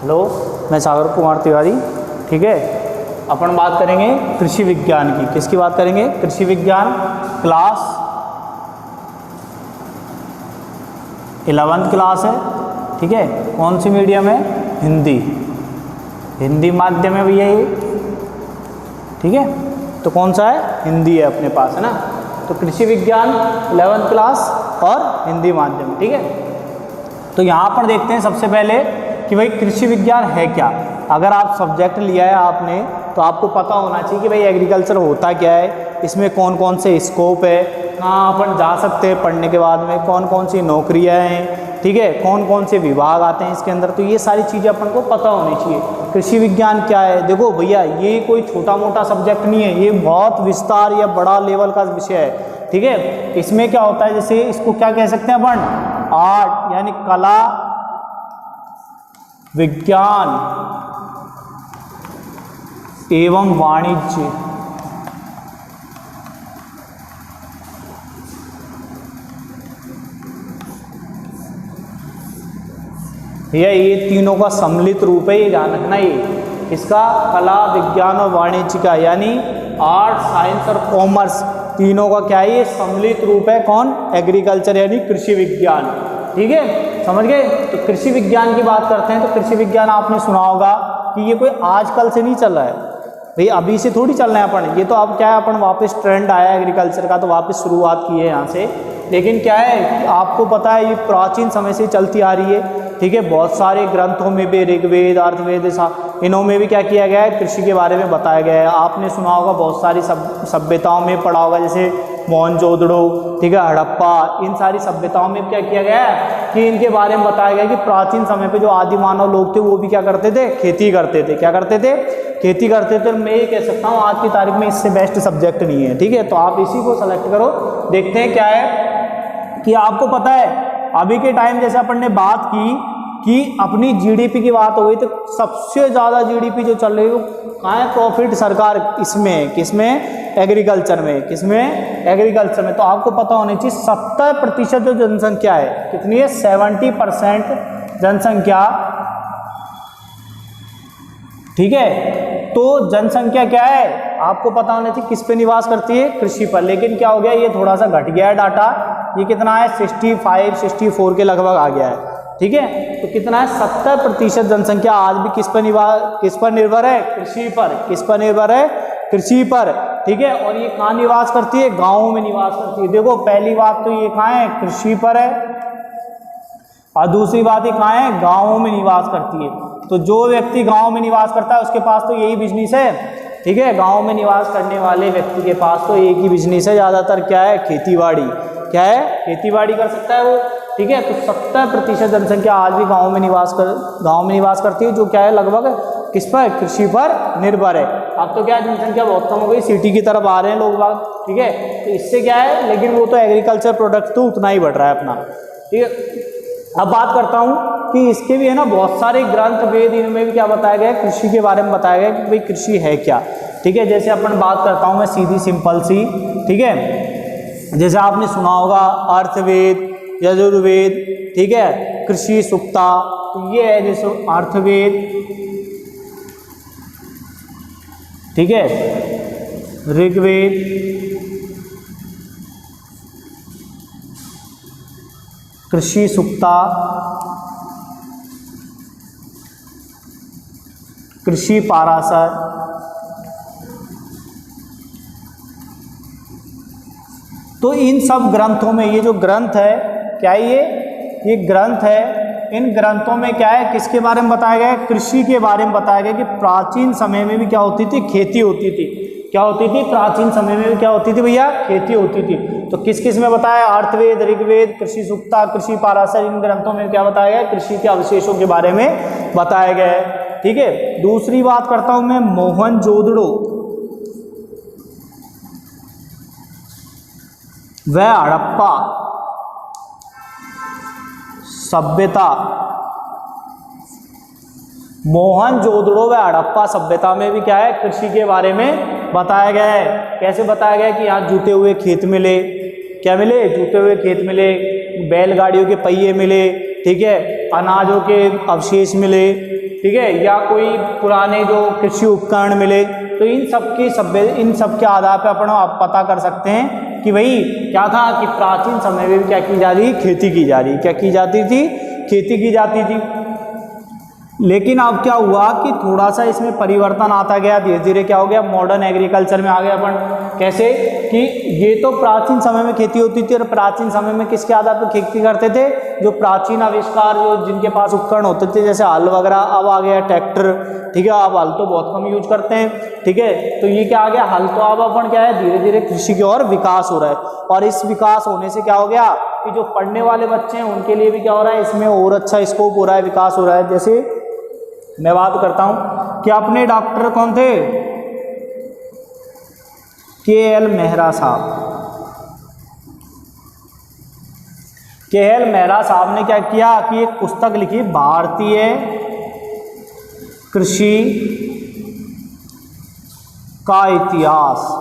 Hello, मैं सागर कुमार तिवारी। ठीक है, अपन बात करेंगे कृषि विज्ञान की। किसकी बात करेंगे? कृषि विज्ञान, क्लास 11th क्लास है। ठीक है, कौन सी मीडियम है? हिंदी, हिंदी माध्यम है भैया ये। ठीक है, तो कौन सा है? हिंदी है अपने पास, है ना। तो कृषि विज्ञान 11th क्लास और हिंदी माध्यम। ठीक है, तो यहाँ पर देखते हैं सबसे पहले कि भाई कृषि विज्ञान है क्या। अगर आप सब्जेक्ट लिया है आपने तो आपको पता होना चाहिए कि भाई एग्रीकल्चर होता क्या है, इसमें कौन कौन से स्कोप है, कहाँ अपन जा सकते हैं पढ़ने के बाद में, कौन कौन सी नौकरियाँ हैं, ठीक है, कौन कौन से विभाग आते हैं इसके अंदर। तो ये सारी चीज़ें अपन को पता होनी चाहिए। कृषि विज्ञान क्या है? देखो भैया, ये कोई छोटा मोटा सब्जेक्ट नहीं है, ये बहुत विस्तार या बड़ा लेवल का विषय है। ठीक है, इसमें क्या होता है, जैसे इसको क्या कह सकते हैं अपन? आर्ट यानी कला विज्ञान एवं वाणिज्य। ये तीनों का सम्मिलित रूप है, ये ध्यान रखना। ये इसका कला विज्ञान और वाणिज्य का यानी आर्ट, साइंस और कॉमर्स तीनों का क्या है? ये सम्मिलित रूप है। कौन? एग्रीकल्चर यानी कृषि विज्ञान। ठीक है, समझ गए। तो कृषि विज्ञान की बात करते हैं तो कृषि विज्ञान आपने सुना होगा कि ये कोई आजकल से नहीं चल रहा है भाई, अभी से थोड़ी चल रहे हैं अपन। ये तो अब क्या है, अपन वापस ट्रेंड आया एग्रीकल्चर का तो वापस शुरुआत की है यहाँ से। लेकिन क्या है कि आपको पता है ये प्राचीन समय से चलती आ रही है। ठीक है, बहुत सारे ग्रंथों में भी, ऋग्वेद, अर्थवेद, इनों में भी क्या किया गया है? कृषि के बारे में बताया गया है। आपने सुना होगा बहुत सारी सभ्यताओं में पढ़ा होगा, जैसे मोहनजोदड़ो, ठीक है, हड़प्पा, इन सारी सभ्यताओं में क्या किया गया है कि इनके बारे में बताया गया कि प्राचीन समय पे जो आदि मानव लोग थे वो भी क्या करते थे? खेती करते थे। क्या करते थे? खेती करते थे। मैं ये कह सकता हूँ आज की तारीख में इससे बेस्ट सब्जेक्ट नहीं है। ठीक है, तो आप इसी को सेलेक्ट करो। देखते हैं क्या है कि आपको पता है अभी के टाइम, जैसे अपन ने बात की कि अपनी जीडीपी की बात हो गई, तो सबसे ज़्यादा जीडीपी जो चल रही है वो कहाँ है? प्रॉफिट सरकार इसमें, किसमें? एग्रीकल्चर में। किसमें? एग्रीकल्चर में। तो आपको पता होनी चाहिए 70% जो जनसंख्या है, कितनी है? 70% जनसंख्या। ठीक है, तो जनसंख्या क्या है आपको पता होना चाहिए किस पे निवास करती है? कृषि पर। लेकिन क्या हो गया, ये थोड़ा सा घट गया है डाटा। ये कितना है? 65-64 के लगभग आ गया है। ठीक है, तो कितना है? 70% जनसंख्या आज भी किस पर निर्भर है? कृषि पर। किस पर निर्भर है? कृषि पर। ठीक है, और ये कहाँ निवास करती है? गाँव में निवास करती है। देखो, पहली बात तो ये कहाँ है? कृषि पर है, और दूसरी बात ये कहाँ है? गाँव में निवास करती है। तो जो व्यक्ति गाँव में निवास करता है उसके पास तो यही बिजनेस है। ठीक है, गाँव में निवास करने वाले व्यक्ति के पास तो एक ही बिजनेस है ज़्यादातर, क्या है? खेतीबाड़ी। क्या है? खेतीबाड़ी कर सकता है वो। ठीक है, तो 70% जनसंख्या आज भी गाँव में निवास करती है, जो क्या है? लगभग किस पर? कृषि पर निर्भर है। अब तो क्या है, जनसंख्या बहुत कम हो गई, सिटी की तरफ आ रहे हैं लोग बाग। ठीक है, तो इससे क्या है, लेकिन वो तो एग्रीकल्चर प्रोडक्ट तो उतना ही बढ़ रहा है अपना। ठीक है, अब बात करता हूँ कि इसके भी है ना बहुत सारे ग्रंथ, वेद, इनमें भी क्या बताया गया है? कृषि के बारे में बताया गया कि भाई कृषि है क्या। ठीक है, जैसे अपन बात करता हूँ मैं सीधी सिंपल सी। ठीक है, जैसे आपने सुना होगा अर्थवेद, यजुर्वेद, ठीक है, कृषि सूक्ता। तो ये है जैसे अर्थवेद, ठीक है, ऋग्वेद, कृषि सूक्ता, कृषि पाराशर, तो इन सब ग्रंथों में, ये जो ग्रंथ है क्या है? ये ग्रंथ है। इन ग्रंथों में क्या है? किसके बारे में बताया गया है? कृषि के बारे में बताया गया कि प्राचीन समय में भी क्या होती थी? खेती होती थी। क्या होती थी? प्राचीन समय में भी क्या होती थी भैया? खेती होती थी। तो किस किस में बताया? अर्थवेद, ऋग्वेद, कृषि सूक्ता, कृषि पाराशर, इन ग्रंथों में क्या बताया गया? कृषि के अवशेषों के बारे में बताया गया है। ठीक है, दूसरी बात करता हूं मैं मोहनजोदड़ो व हड़प्पा सभ्यता। मोहनजोदड़ो व हड़प्पा सभ्यता में भी क्या है? कृषि के बारे में बताया गया है। कैसे बताया गया कि यहाँ जूते हुए खेत मिले। क्या मिले? जूते हुए खेत मिले, बैलगाड़ियों के पहिए मिले, ठीक है, अनाजों के अवशेष मिले, ठीक है, या कोई पुराने जो कृषि उपकरण मिले, तो इन सब के आधार पर अपन आप पता कर सकते हैं कि भाई क्या था कि प्राचीन समय में भी क्या की जा रही, खेती की जा रही, क्या की जाती थी, खेती की जाती थी। लेकिन अब क्या हुआ कि थोड़ा सा इसमें परिवर्तन आता गया, धीरे धीरे क्या हो गया, मॉडर्न एग्रीकल्चर में आ गया अपन। कैसे कि ये तो प्राचीन समय में खेती होती थी, और प्राचीन समय में किसके आधार पर खेती करते थे, जो प्राचीन आविष्कार, जो जिनके पास उपकरण होते थे, जैसे हल वगैरह। अब आ गया ट्रैक्टर, ठीक है, अब हल तो बहुत कम यूज करते हैं, ठीक है, तो ये क्या आ गया, हल। तो अब अपन क्या है, धीरे धीरे कृषि की ओर विकास हो रहा है, और इस विकास होने से क्या हो गया कि जो पढ़ने वाले बच्चे हैं उनके लिए भी क्या हो रहा है, इसमें और अच्छा स्कोप हो रहा है, विकास हो रहा है। जैसे मैं बात करता हूं कि अपने डॉक्टर कौन थे, के.एल. मेहरा साहब। के.एल. मेहरा साहब ने क्या किया कि एक पुस्तक लिखी, भारतीय कृषि का इतिहास।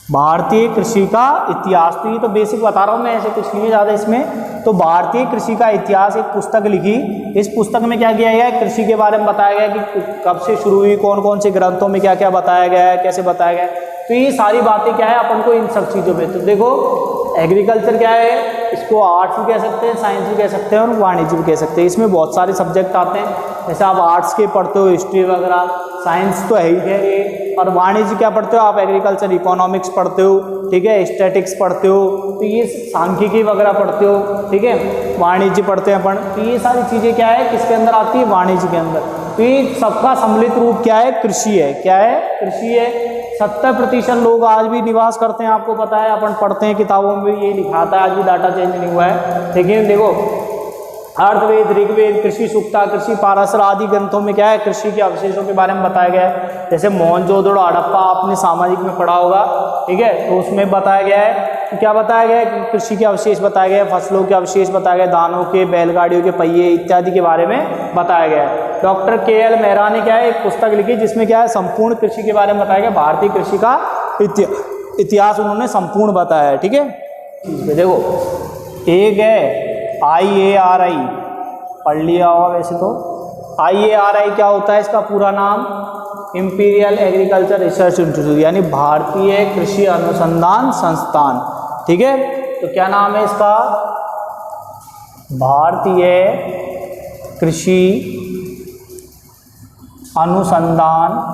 भारतीय कृषि का इतिहास, तो ये तो बेसिक बता रहा हूँ मैं, ऐसे कुछ नहीं है ज़्यादा इसमें। तो भारतीय कृषि का इतिहास एक पुस्तक लिखी। इस पुस्तक में क्या किया गया है, कृषि के बारे में बताया गया कि कब से शुरू हुई, कौन कौन से ग्रंथों में क्या क्या बताया गया है, कैसे बताया गया है। तो ये सारी बातें क्या है अपन को इन सब चीज़ों में, तो देखो एग्रीकल्चर क्या है, इसको आर्ट्स भी कह सकते हैं, साइंस भी कह सकते हैं, और वाणिज्य भी कह सकते हैं। इसमें बहुत सारे सब्जेक्ट आते हैं, जैसे आप आर्ट्स के पढ़ते हो हिस्ट्री वगैरह, साइंस तो है ही है ये, और वाणिज्य क्या पढ़ते हो आप, एग्रीकल्चर इकोनॉमिक्स पढ़ते हो, ठीक है, स्टैटिक्स पढ़ते हो, तो ये सांख्यिकी वगैरह पढ़ते हो, ठीक है, वाणिज्य पढ़ते हैं अपन। तो ये सारी चीज़ें क्या है, किसके अंदर आती है, वाणिज्य के अंदर। तो ये सबका सम्मिलित रूप क्या है, कृषि है। क्या है, कृषि है। 70% लोग आज भी निवास करते हैं, आपको पता है, अपन पढ़ते हैं किताबों में ये लिखा था, आज भी डाटा चेंज नहीं हुआ है। लेकिन देखो अर्थवेद, ऋग्वेद, कृषि सूक्ता, कृषि पाराशर आदि ग्रंथों में क्या है, कृषि के अवशेषों के बारे में बताया गया है। जैसे मोहनजोदड़ो हड़प्पा आपने सामाजिक में पढ़ा होगा, ठीक है, तो उसमें बताया गया है कि क्या बताया गया है कि कृषि के अवशेष बताए गए, फसलों के अवशेष बताए गए, दानों के, बैलगाड़ियों के पहिए इत्यादि के बारे में बताया गया है। Doctor KL. मेहरा ने क्या है, एक पुस्तक लिखी जिसमें क्या है, संपूर्ण कृषि के बारे में बताया गया, भारतीय कृषि का इतिहास उन्होंने संपूर्ण बताया है, ठीक है। देखो एक है IARI, पढ़ लिया होगा वैसे तो। IARI क्या होता है, इसका पूरा नाम इंपीरियल एग्रीकल्चर रिसर्च इंस्टीट्यूट, यानी भारतीय कृषि अनुसंधान संस्थान, ठीक है। तो क्या नाम है इसका, भारतीय कृषि अनुसंधान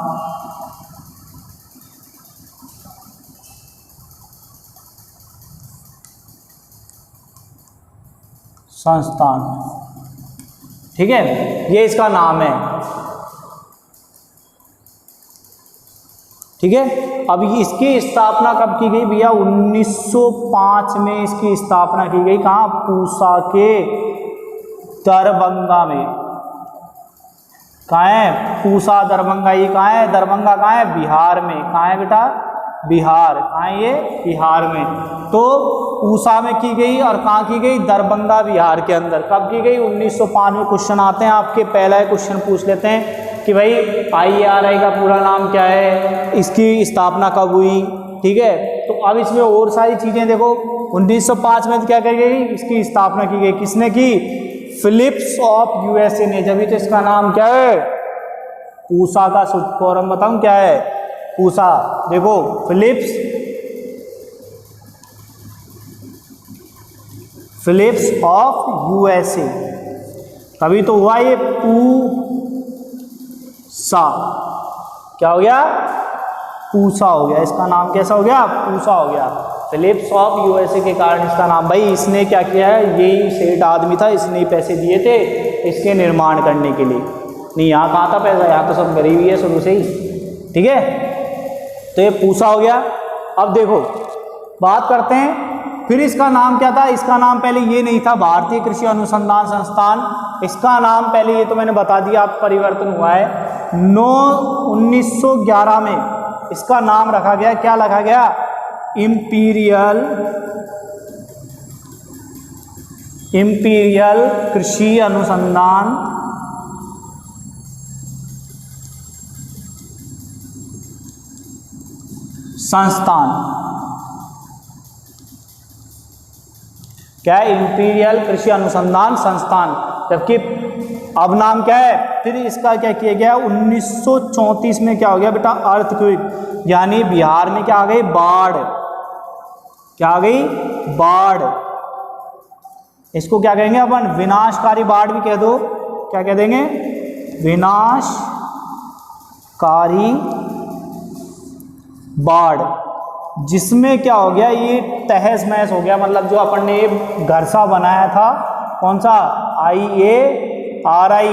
संस्थान, ठीक है, ये इसका नाम है, ठीक है। अब इसकी स्थापना कब की गई भैया, 1905 में इसकी स्थापना की गई। कहाँ, पूसा के दरभंगा में। कहाँ है, पूसा दरभंगा, ये कहाँ है, दरभंगा कहाँ है, बिहार में। कहाँ है बेटा, बिहार। कहाँ है ये, बिहार में। तो पूसा में की गई, और कहाँ की गई, दरभंगा बिहार के अंदर। कब की गई, 1905 में। क्वेश्चन आते हैं आपके, पहला क्वेश्चन पूछ लेते हैं कि भाई IARI का पूरा नाम क्या है, इसकी स्थापना कब हुई, ठीक है। तो अब इसमें और सारी चीज़ें देखो, 1905 में क्या की गई, इसकी स्थापना की गई। किसने की, फिलिप्स ऑफ USA ने। जब तो इसका नाम क्या है, पूसा का शुद्ध फॉर्म बताऊं क्या है, पूसा। देखो फिलिप्स ऑफ USA, तभी तो हुआ ये पूसा। क्या हो गया, पूसा हो गया। इसका नाम कैसा हो गया, पूसा हो गया। फिलिप्स ऑफ USA के कारण इसका नाम, भाई इसने क्या किया है, यही सेठ आदमी था, इसने ही पैसे दिए थे इसके निर्माण करने के लिए। नहीं, यहाँ कहाँ था पैसा, यहाँ तो सब गरीबी है शुरू से ही, ठीक है। तो ये पूसा हो गया। अब देखो बात करते हैं, फिर इसका नाम क्या था, इसका नाम पहले ये नहीं था, भारतीय कृषि अनुसंधान संस्थान। इसका नाम पहले, ये तो मैंने बता दिया, अब परिवर्तन हुआ है। 1911 में इसका नाम रखा गया, क्या रखा गया, इंपीरियल कृषि अनुसंधान संस्थान। क्या है, इंपीरियल कृषि अनुसंधान संस्थान। जबकि अब नाम क्या है, फिर इसका क्या किया गया 1934 में क्या हो गया बेटा, अर्थक्वेक, यानी बिहार में क्या आ गई, बाढ़। क्या आ गई, बाढ़। इसको क्या कहेंगे अपन, विनाशकारी बाढ़ भी कह दो। क्या कह देंगे, विनाशकारी बाढ़, जिसमें क्या हो गया, ये तहस महस हो गया। मतलब जो अपन ने घर सा बनाया था, कौन सा, IARI,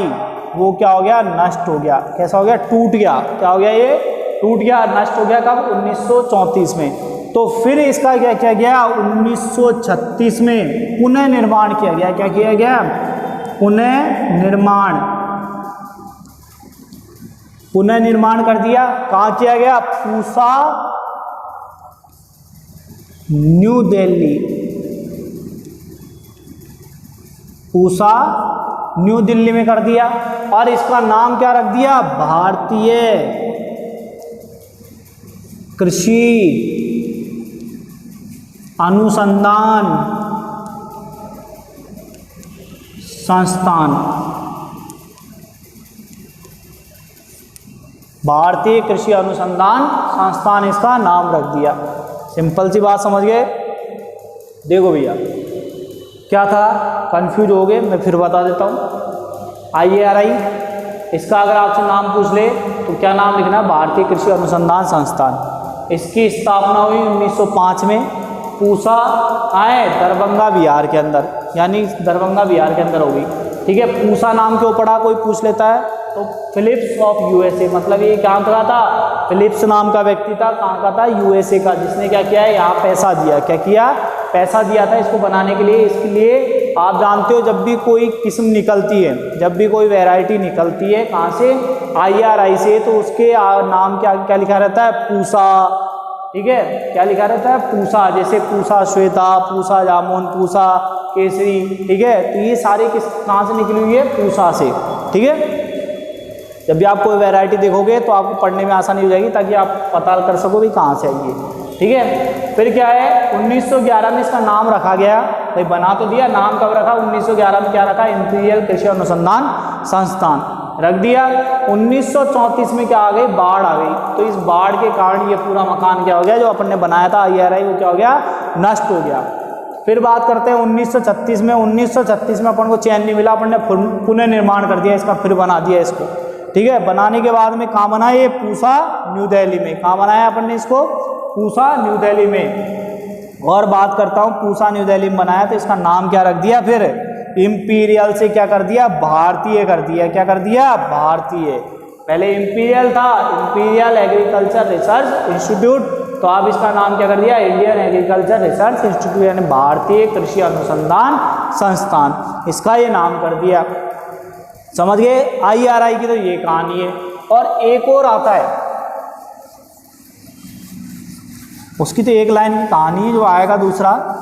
वो क्या हो गया, नष्ट हो गया। कैसा हो गया, टूट गया। क्या हो गया, ये टूट गया, नष्ट हो गया। कब, 1934 में। तो फिर इसका क्या किया गया, 1936 में पुनः निर्माण किया गया। क्या किया गया, पुनः निर्माण। पुनः निर्माण कर दिया। कहाँ किया गया, पूसा, न्यू दिल्ली। पूसा, न्यू दिल्ली में कर दिया। और इसका नाम क्या रख दिया, भारतीय कृषि अनुसंधान संस्थान। भारतीय कृषि अनुसंधान संस्थान इसका नाम रख दिया। सिंपल सी बात, समझ गए। देखो भैया, क्या था, कंफ्यूज हो गए, मैं फिर बता देता हूँ। IARI, इसका अगर आपसे नाम पूछ ले तो क्या नाम लिखना, भारतीय कृषि अनुसंधान संस्थान। इसकी स्थापना हुई 1905 में। पूसा आए दरभंगा बिहार के अंदर, यानी दरभंगा बिहार के अंदर होगी। ठीक है, पूसा नाम क्यों पड़ा, कोई पूछ लेता है तो फिलिप्स ऑफ USA, मतलब ये कहाँ का था, फिलिप्स नाम का व्यक्ति था। कहाँ का था, USA का, जिसने क्या किया है, यहाँ पैसा दिया। क्या किया, पैसा दिया था इसको बनाने के लिए। इसके लिए आप जानते हो, जब भी कोई किस्म निकलती है, जब भी कोई वैरायटी निकलती है, कहाँ से, IRI से, तो उसके नाम क्या क्या लिखा रहता है, पूसा। ठीक है, क्या लिखा रहता है, पूसा। जैसे पूसा श्वेता, पूसा जामुन, पूसा केसरी। ठीक है, तो ये सारी किस कहाँ से निकली हुई है, पूसा से। ठीक है, जब भी आप कोई वैरायटी देखोगे तो आपको पढ़ने में आसानी हो जाएगी, ताकि आप पता कर सको भी कहाँ से आई है। ठीक है, फिर क्या है, 1911 में इसका नाम रखा गया। भाई बना तो दिया, नाम कब रखा, 1911 में क्या रखा, इंपीरियल कृषि अनुसंधान संस्थान रख दिया। 1934 में क्या आ गई, बाढ़ आ गई। तो इस बाढ़ के कारण ये पूरा मकान क्या हो गया, जो अपन ने बनाया था IRI, वो क्या हो गया, नष्ट हो गया। फिर बात करते हैं 1936 में। 1936 में अपन को चैन नहीं मिला, अपन ने पुनः निर्माण कर दिया इसका, फिर बना दिया इसको। ठीक है, बनाने के बाद में कहाँ बना, ये पूसा, न्यू दिल्ली में। कहाँ बनाया अपन ने इसको, पूसा, न्यू दिल्ली में। और बात करता हूँ, पूसा न्यू दिल्ली में बनाया तो इसका नाम क्या रख दिया, फिर इंपीरियल से क्या कर दिया, भारतीय कर दिया। क्या कर दिया, भारतीय। पहले इंपीरियल था, इंपीरियल एग्रीकल्चर रिसर्च इंस्टीट्यूट, तो अब इसका नाम क्या कर दिया, इंडियन एग्रीकल्चर रिसर्च इंस्टीट्यूट, यानी भारतीय कृषि अनुसंधान संस्थान, इसका ये नाम कर दिया। समझ गए, IRI की तो ये कहानी है। और एक और आता है, उसकी तो एक लाइन की कहानी है, जो आएगा दूसरा।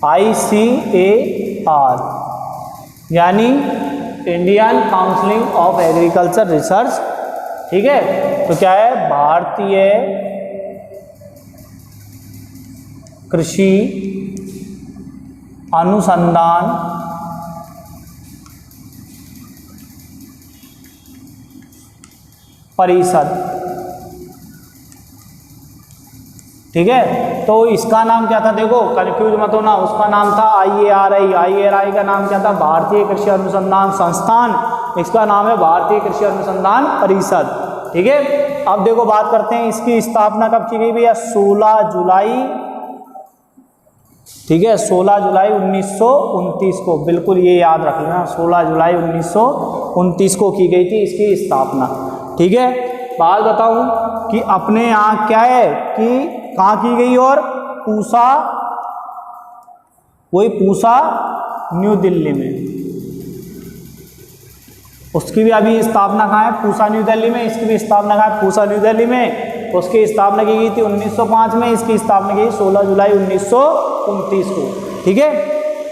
ICAR, यानी Indian counselling of agriculture research. ठीक है, तो क्या है, भारतीय कृषि अनुसंधान परिषद। ठीक है, तो इसका नाम क्या था, देखो कंफ्यूज मत होना, उसका नाम था IARI। IARI का नाम क्या था, भारतीय कृषि अनुसंधान संस्थान। इसका नाम है भारतीय कृषि अनुसंधान परिषद। ठीक है, अब देखो बात करते हैं इसकी स्थापना कब की गई भैया, 16 जुलाई। ठीक है, 16 जुलाई 1929 को, बिल्कुल ये याद रख लेना, 16 जुलाई 1929 को की गई थी इसकी स्थापना। ठीक है, बात बताऊं कि अपने यहाँ क्या है कि कहाँ की गई, और पूसा, वही पूसा न्यू दिल्ली में। उसकी भी अभी स्थापना कहाँ है, पूसा न्यू दिल्ली में। इसकी भी स्थापना कहाँ है, पूसा न्यू दिल्ली में। उसकी स्थापना की गई थी 1905 में, इसकी स्थापना की 16 जुलाई 1929 को। ठीक है,